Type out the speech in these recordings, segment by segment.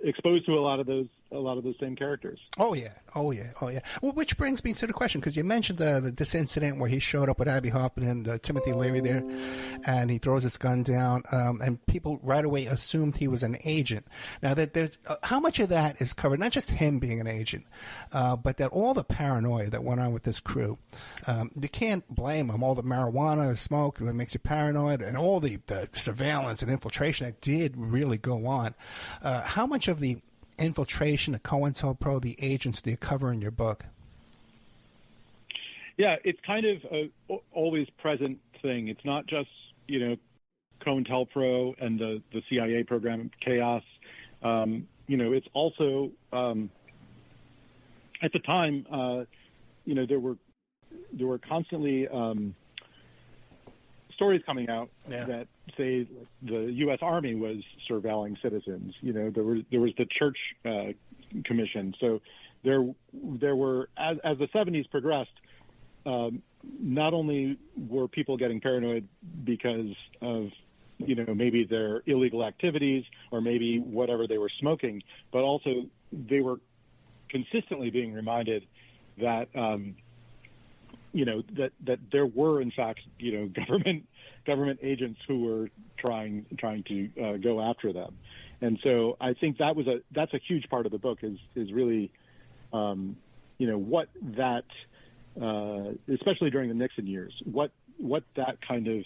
exposed to a lot of those same characters. Oh yeah. Well, which brings me to the question, because you mentioned this incident where he showed up with Abby Hoffman and Timothy Leary there, and he throws his gun down, and people right away assumed he was an agent. Now, that there's how much of that is covered, not just him being an agent, but that all the paranoia that went on with this crew. You can't blame them. All the marijuana, the smoke, it makes you paranoid, and all the surveillance and infiltration that did really go on. How much of the infiltration, the COINTELPRO, the agents do you cover in your book? Yeah, it's kind of a always present thing. It's not just, COINTELPRO and the CIA program Chaos. It's also at the time, there were constantly stories coming out that say the U.S. Army was surveilling citizens. There was the Church Commission. So there were, as the 70s progressed, not only were people getting paranoid because of maybe their illegal activities or maybe whatever they were smoking, but also they were consistently being reminded that that there were in fact government agents who were trying to go after them. And so I think that's a huge part of the book is really what that especially during the Nixon years, what that kind of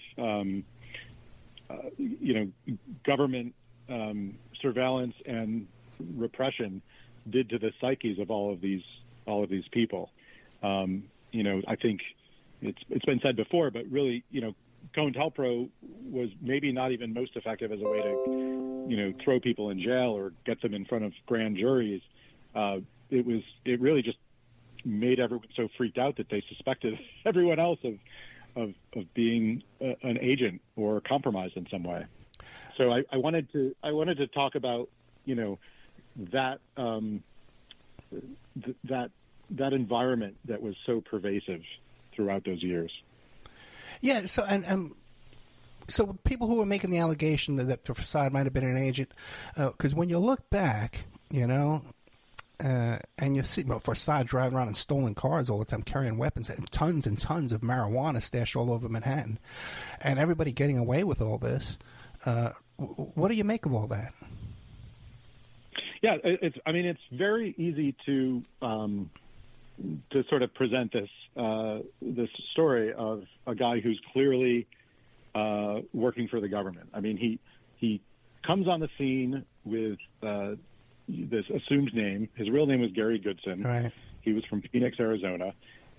government surveillance and repression did to the psyches of all of these people. I think it's been said before, but really, COINTELPRO was maybe not even most effective as a way to, throw people in jail or get them in front of grand juries. It really just made everyone so freaked out that they suspected everyone else of being an agent or compromised in some way. So I wanted to talk about, that that environment that was so pervasive throughout those years. Yeah. So so people who were making the allegation that Forçade might have been an agent, because when you look back, and you see Forçade driving around in stolen cars all the time, carrying weapons and tons of marijuana stashed all over Manhattan, and everybody getting away with all this. What do you make of all that? Yeah, it's very easy to sort of present this story of a guy who's clearly working for the government. I mean, he comes on the scene with this assumed name. His real name was Gary Goodson. Right. He was from Phoenix, Arizona.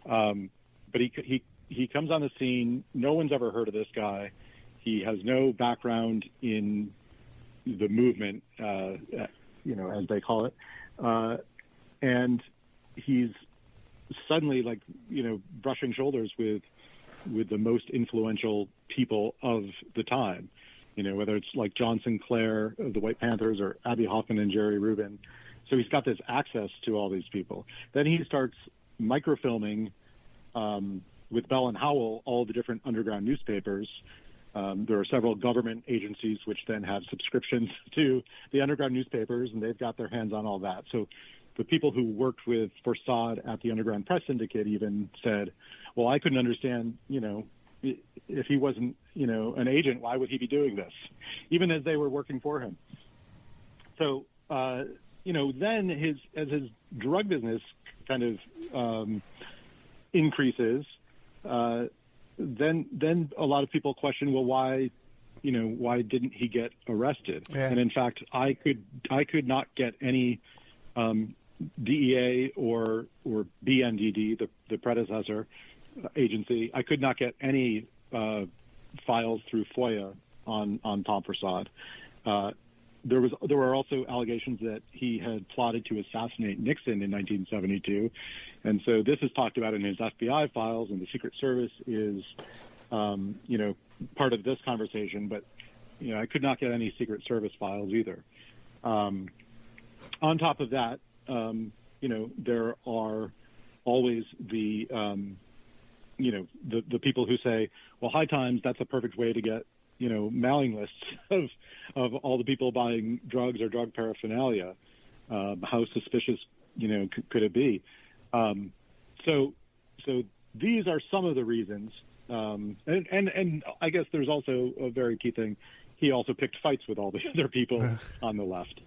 But he comes on the scene. No one's ever heard of this guy. He has no background in the movement, as they call it. And he's suddenly brushing shoulders with the most influential people of the time, whether it's like John Sinclair of the White Panthers or Abby Hoffman and Jerry Rubin. So he's got this access to all these people. Then he starts microfilming with Bell and Howell all the different underground newspapers. There are several government agencies which then have subscriptions to the underground newspapers, and they've got their hands on all that. So the people who worked with Forçade at the Underground Press Syndicate even said, well, I couldn't understand, if he wasn't, an agent, why would he be doing this? Even as they were working for him. So, then as his drug business kind of increases, then a lot of people question, well, why didn't he get arrested? Yeah. And in fact, I could not get any DEA or BNDD, the predecessor agency. I could not get any files through FOIA on Tom Forçade. There were also allegations that he had plotted to assassinate Nixon in 1972, and so this is talked about in his FBI files, and the Secret Service is, part of this conversation. But I could not get any Secret Service files either. On top of that, there are always the people who say, well, high times, that's a perfect way to get mailing lists of all the people buying drugs or drug paraphernalia. How suspicious, could it be? So these are some of the reasons. And I guess there's also a very key thing. He also picked fights with all the other people on the left.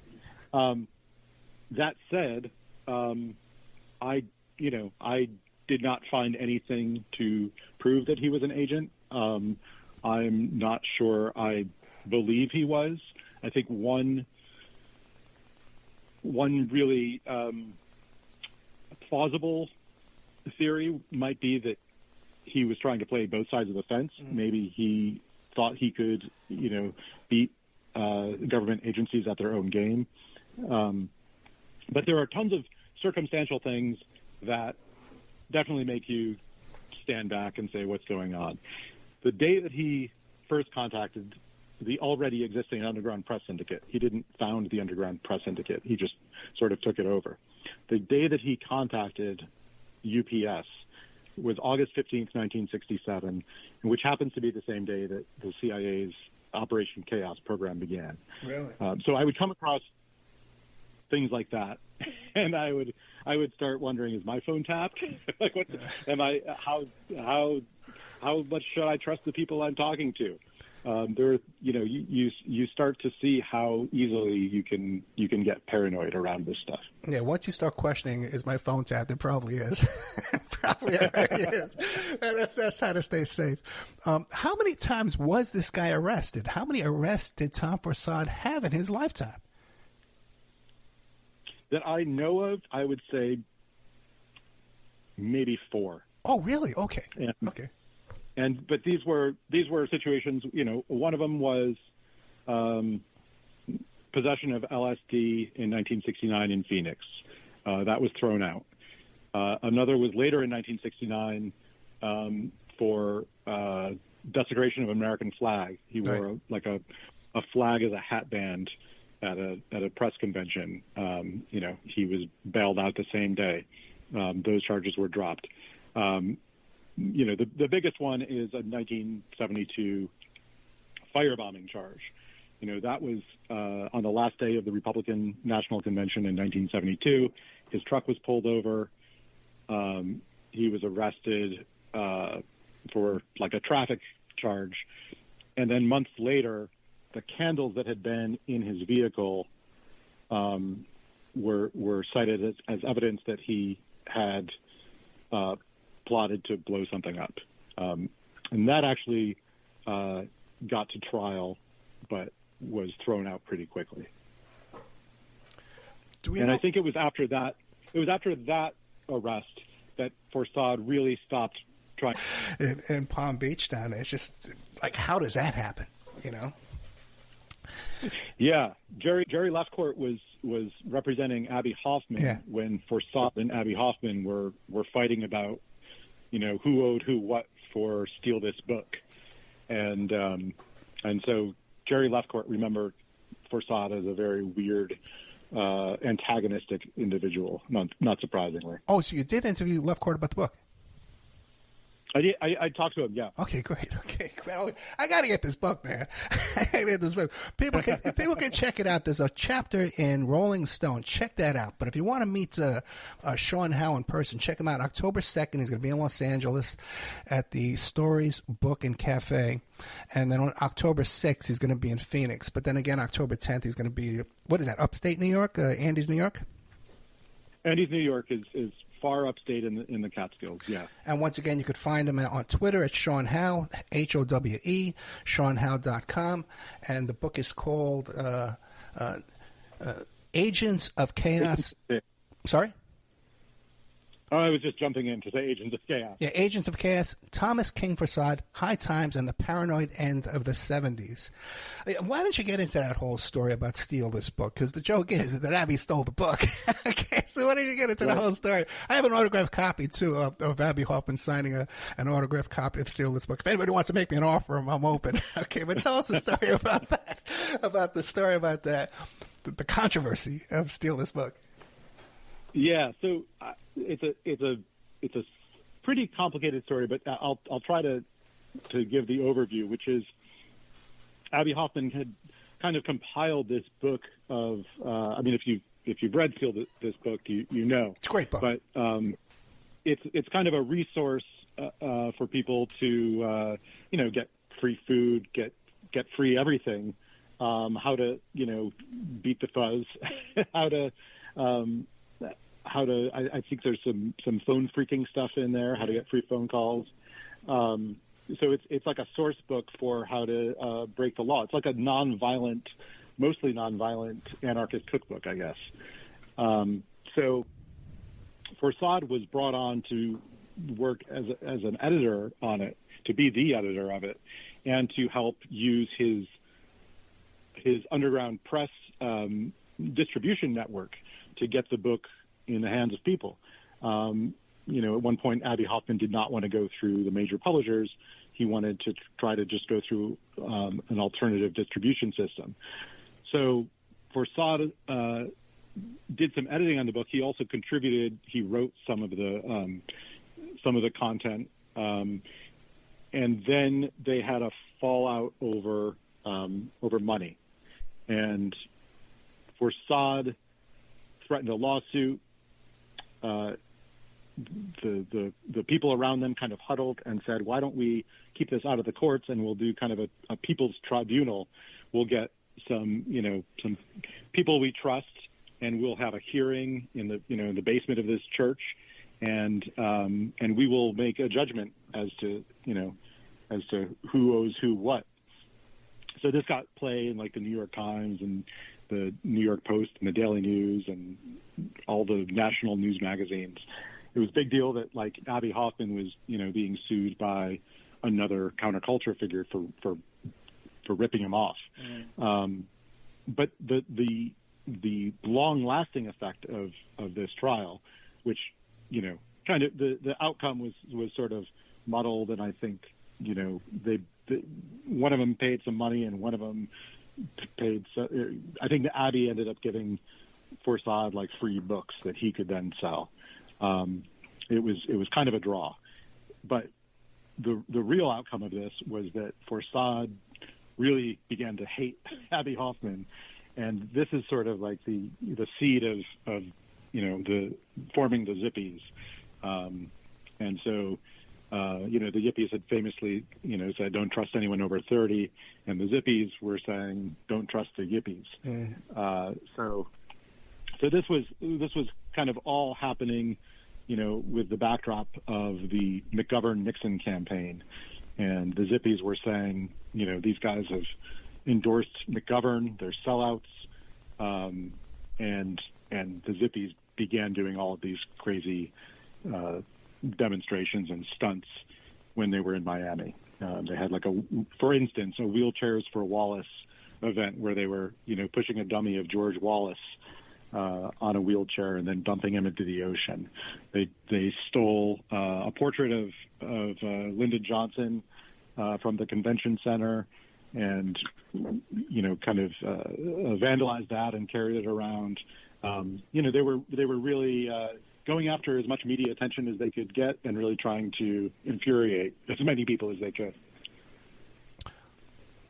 That said, I did not find anything to prove that he was an agent. I'm not sure I believe he was. I think one really plausible theory might be that he was trying to play both sides of the fence. Maybe he thought he could, beat government agencies at their own game. But there are tons of circumstantial things that definitely make you stand back and say, what's going on? The day that he first contacted the already existing Underground Press Syndicate, he didn't found the Underground Press Syndicate. He just sort of took it over. The day that he contacted UPS was August 15th, 1967, which happens to be the same day that the CIA's Operation Chaos program began. Really? So I would come across things like that, and I would start wondering, is my phone tapped? Like, how much should I trust the people I'm talking to? You start to see how easily you can get paranoid around this stuff. Yeah, once you start questioning, is my phone tapped? It probably is. Probably already is. That's how to stay safe. How many times was this guy arrested? How many arrests did Tom Forçade have in his lifetime? That I know of, I would say maybe 4. Oh, really? Okay. Okay. But these were situations. One of them was possession of LSD in 1969 in Phoenix. That was thrown out. Another was later in 1969 for desecration of an American flag. He wore a flag as a hat band at a press convention. He was bailed out the same day. Those charges were dropped. The biggest one is a 1972 firebombing charge. That was on the last day of the Republican National Convention in 1972. His truck was pulled over. He was arrested for a traffic charge. And then months later, the candles that had been in his vehicle were cited as evidence that he had plotted to blow something up. And that actually got to trial, but was thrown out pretty quickly. I think it was after that arrest that Forçade really stopped trying. In Palm Beach down there, it's just like, how does that happen, Yeah. Jerry Lefcourt was representing Abby Hoffman when Forçade and Abby Hoffman were fighting about, who owed who what for Steal This Book. And so Jerry Lefcourt remembered Forçade as a very weird, antagonistic individual, not surprisingly. Oh, so you did interview Lefcourt about the book? I did. I talked to him. Yeah. Okay, great. I got to get this book, man. I got to get this book. People can check it out. There's a chapter in Rolling Stone. Check that out. But if you want to meet Sean Howe in person, check him out. October 2nd, he's going to be in Los Angeles at the Stories Book and Cafe. And then on October 6th, he's going to be in Phoenix. But then again, October 10th, he's going to be, what is that, upstate New York? Andy's, New York? Andy's, New York is far upstate in the Catskills, yeah. And once again, you could find him on Twitter at Sean Howe, HOWE, SeanHowe.com. And the book is called Agents of Chaos. Sorry? Oh, I was just jumping in to say Agents of Chaos. Yeah, Agents of Chaos, Thomas King Forçade, High Times, and the Paranoid End of the 70s. Why don't you get into that whole story about Steal This Book? Because the joke is that Abby stole the book. Okay, so why don't you get into the whole story? I have an autographed copy, too, of Abby Hoffman signing an autographed copy of Steal This Book. If anybody wants to make me an offer, I'm open. Okay, but tell us the story about that, about the controversy of Steal This Book. Yeah, so it's a pretty complicated story, but I'll try to give the overview, which is Abby Hoffman had kind of compiled this book of, if you've read this book, you know. It's a great book. But it's kind of a resource for people to, get free food, get free everything, how to, beat the fuzz, I think there's some phone freaking stuff in there, how to get free phone calls. So it's like a source book for how to break the law. It's like a mostly nonviolent anarchist cookbook, I guess. So Forçade was brought on to work as an editor on it, to be the editor of it, and to help use his Underground Press distribution network to get the book in the hands of people. At one point, Abby Hoffman did not want to go through the major publishers. He wanted to try to just go through an alternative distribution system. So Forçade did some editing on the book. He also contributed. He wrote some of the content, and then they had a fallout over money, and Forçade threatened a lawsuit. The people around them kind of huddled and said, why don't we keep this out of the courts and we'll do kind of a people's tribunal. We'll get some people we trust and we'll have a hearing in the basement of this church and we will make a judgment as to who owes who what. So this got play in like the New York Times and the New York Post and the Daily News and all the national news magazines. It was a big deal that like Abby Hoffman was, being sued by another counterculture figure for ripping him off. But the long-lasting effect of this trial, which, kind of the outcome was sort of muddled, and I think, one of them paid some money and one of them paid. I think the Abby ended up giving Forçade like free books that he could then sell. It was kind of a draw, but the real outcome of this was that Forçade really began to hate Abby Hoffman, and this is sort of like the seed of the forming the Zippies, and so the Yippies had famously said don't trust anyone over 30, and the Zippies were saying don't trust the Yippies. So this was kind of all happening, with the backdrop of the McGovern-Nixon campaign. And the Zippies were saying, these guys have endorsed McGovern, they're sellouts. And the Zippies began doing all of these crazy demonstrations and stunts when they were in Miami. They had for instance, a Wheelchairs for Wallace event where they were, pushing a dummy of George Wallace on a wheelchair and then dumping him into the ocean. They stole a portrait of Lyndon Johnson from the convention center and kind of vandalized that and carried it around. They were really going after as much media attention as they could get and really trying to infuriate as many people as they could.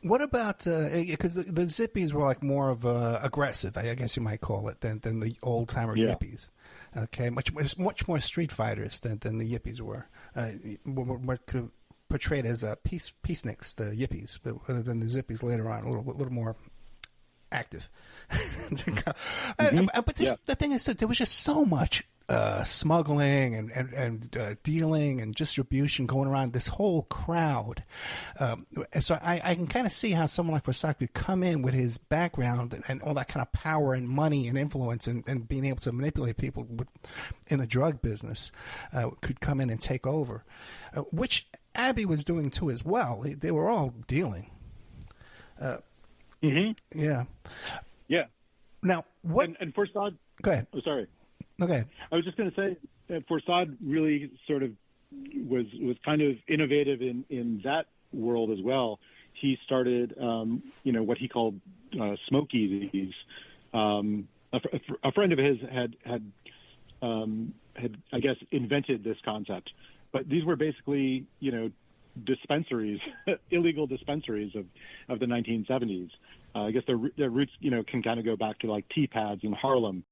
What about because the Zippies were like more of aggressive, I guess you might call it, than the old timer Yippies. Okay, much more street fighters than the Yippies were. Were portrayed as peaceniks, the Yippies, than the Zippies later on, a little more active. But the thing is that there was just so much smuggling and dealing and distribution going around this whole crowd. So I can kind of see how someone like Forçade could come in with his background and all that kind of power and money and influence and being able to manipulate people in the drug business could come in and take over, which Abby was doing too as well. They were all dealing. Yeah. Yeah. Now, what... And Forçade... Go ahead. Oh, sorry. Okay. I was just going to say that Forçade really sort of was kind of innovative in that world as well. He started, what he called smokies. A friend of his had I guess invented this concept, but these were basically dispensaries, illegal dispensaries of the 1970s. I guess their roots, can kind of go back to like tea pads in Harlem